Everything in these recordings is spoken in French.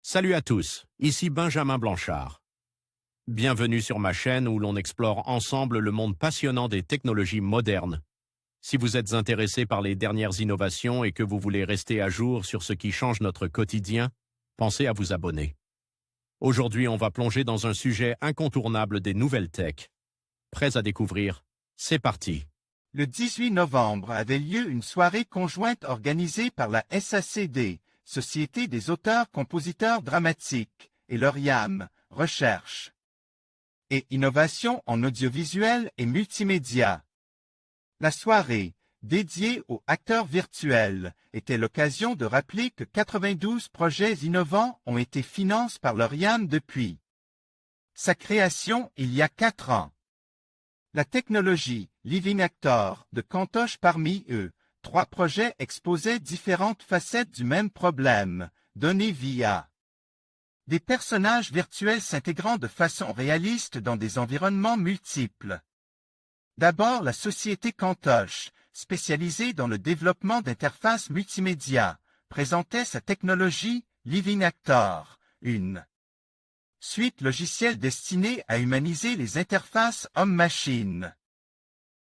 Salut à tous, ici Benjamin Blanchard. Bienvenue sur ma chaîne où l'on explore ensemble le monde passionnant des technologies modernes. Si vous êtes intéressé par les dernières innovations et que vous voulez rester à jour sur ce qui change notre quotidien, pensez à vous abonner. Aujourd'hui, on va plonger dans un sujet incontournable des nouvelles tech. Prêts à découvrir? C'est parti! Le 18 novembre avait lieu une soirée conjointe organisée par la SACD, Société des auteurs-compositeurs dramatiques, et l'Oriam, Recherche et Innovation en audiovisuel et multimédia. La soirée, dédiée aux acteurs virtuels, était l'occasion de rappeler que 92 projets innovants ont été financés par l'Oriam depuis sa création il y a 4 ans. La technologie Living Actor de Kantosh parmi eux, 3 projets exposaient différentes facettes du même problème, donné via des personnages virtuels s'intégrant de façon réaliste dans des environnements multiples. D'abord, la société Kantosh, spécialisée dans le développement d'interfaces multimédia, présentait sa technologie Living Actor, une suite logicielle destinée à humaniser les interfaces homme-machine.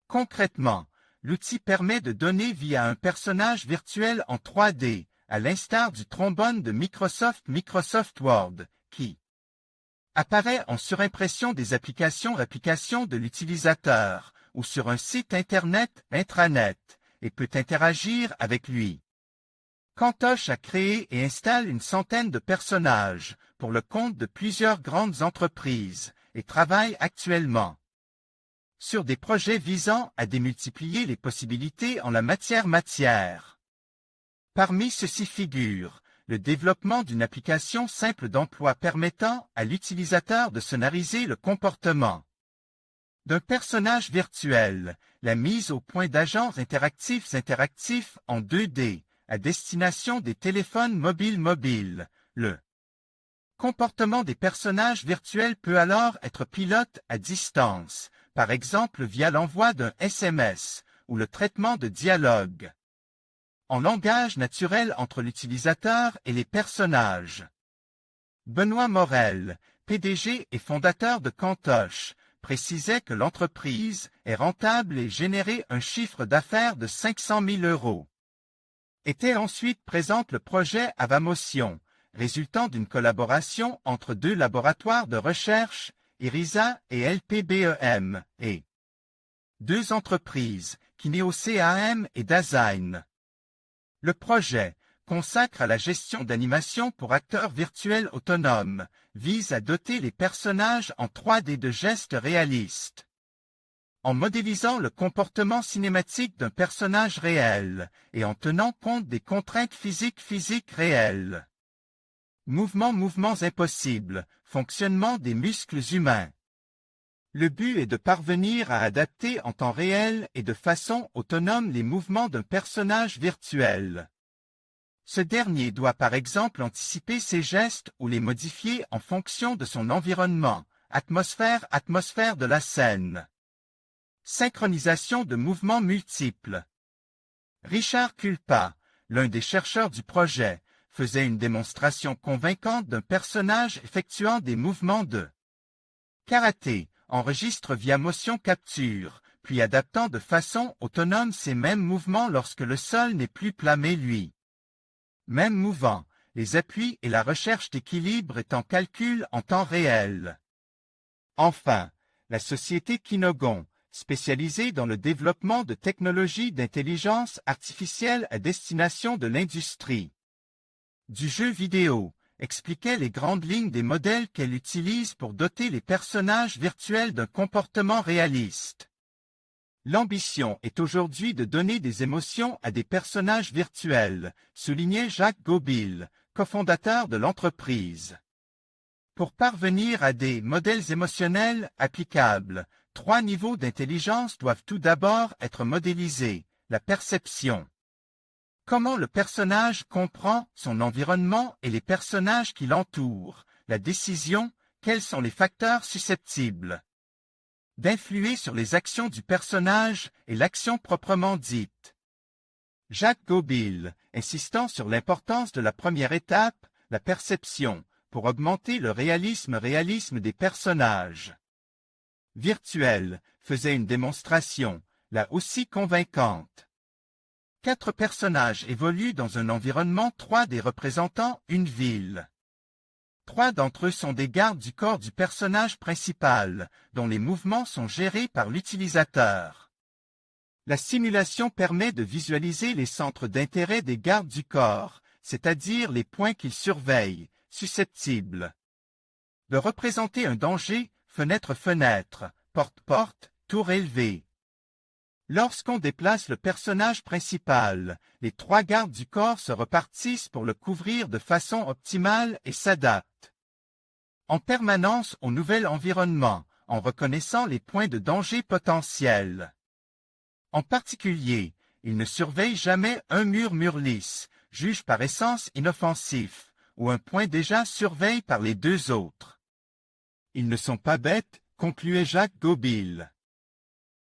Concrètement, l'outil permet de donner via un personnage virtuel en 3D, à l'instar du trombone de Microsoft Word, qui apparaît en surimpression des applications de l'utilisateur ou sur un site Internet intranet et peut interagir avec lui. Kantosh a créé et installe une centaine de personnages pour le compte de plusieurs grandes entreprises et travaille actuellement sur des projets visant à démultiplier les possibilités en la matière. Parmi ceux-ci figure le développement d'une application simple d'emploi permettant à l'utilisateur de sonoriser le comportement d'un personnage virtuel, la mise au point d'agents interactifs en 2D à destination des téléphones mobiles. Le comportement des personnages virtuels peut alors être pilote à distance, par exemple via l'envoi d'un SMS ou le traitement de dialogues en langage naturel entre l'utilisateur et les personnages. Benoît Morel, PDG et fondateur de Kantosh, précisait que l'entreprise est rentable et générait un chiffre d'affaires de 500 000 €. Était ensuite présente le projet Avamotion, résultant d'une collaboration entre 2 laboratoires de recherche, IRISA et LPBEM, et 2 entreprises, Kineo CAM et Dasein. Le projet consacre à la gestion d'animation pour acteurs virtuels autonomes, vise à doter les personnages en 3D de gestes réalistes. En modélisant le comportement cinématique d'un personnage réel et en tenant compte des contraintes physiques réelles. Mouvements impossibles, fonctionnement des muscles humains. Le but est de parvenir à adapter en temps réel et de façon autonome les mouvements d'un personnage virtuel. Ce dernier doit par exemple anticiper ses gestes ou les modifier en fonction de son environnement, atmosphère de la scène. Synchronisation de mouvements multiples. Richard Kulpa, l'un des chercheurs du projet, faisait une démonstration convaincante d'un personnage effectuant des mouvements de karaté, enregistre via motion capture, puis adaptant de façon autonome ces mêmes mouvements lorsque le sol n'est plus plamé même mouvant, les appuis et la recherche d'équilibre étant calcul en temps réel. Enfin, la société Kinogon, spécialisée dans le développement de technologies d'intelligence artificielle à destination de l'industrie du jeu vidéo, expliquait les grandes lignes des modèles qu'elle utilise pour doter les personnages virtuels d'un comportement réaliste. L'ambition est aujourd'hui de donner des émotions à des personnages virtuels, soulignait Jacques Gobil, cofondateur de l'entreprise. Pour parvenir à des modèles émotionnels applicables, 3 niveaux d'intelligence doivent tout d'abord être modélisés, la perception. Comment le personnage comprend son environnement et les personnages qui l'entourent, la décision, quels sont les facteurs susceptibles d'influer sur les actions du personnage et l'action proprement dite. Jacques Gobil, insistant sur l'importance de la première étape, la perception, pour augmenter le réalisme des personnages. Virtuel faisait une démonstration, là aussi convaincante. 4 personnages évoluent dans un environnement 3D représentant une ville. 3 d'entre eux sont des gardes du corps du personnage principal, dont les mouvements sont gérés par l'utilisateur. La simulation permet de visualiser les centres d'intérêt des gardes du corps, c'est-à-dire les points qu'ils surveillent, susceptibles de représenter un danger, fenêtre-fenêtre, porte-porte, tour élevée. Lorsqu'on déplace le personnage principal, les 3 gardes du corps se repartissent pour le couvrir de façon optimale et s'adaptent en permanence au nouvel environnement, en reconnaissant les points de danger potentiels. En particulier, ils ne surveillent jamais un mur lisse, juge par essence inoffensif, ou un point déjà surveillé par les 2 autres. Ils ne sont pas bêtes, concluait Jacques Gobil.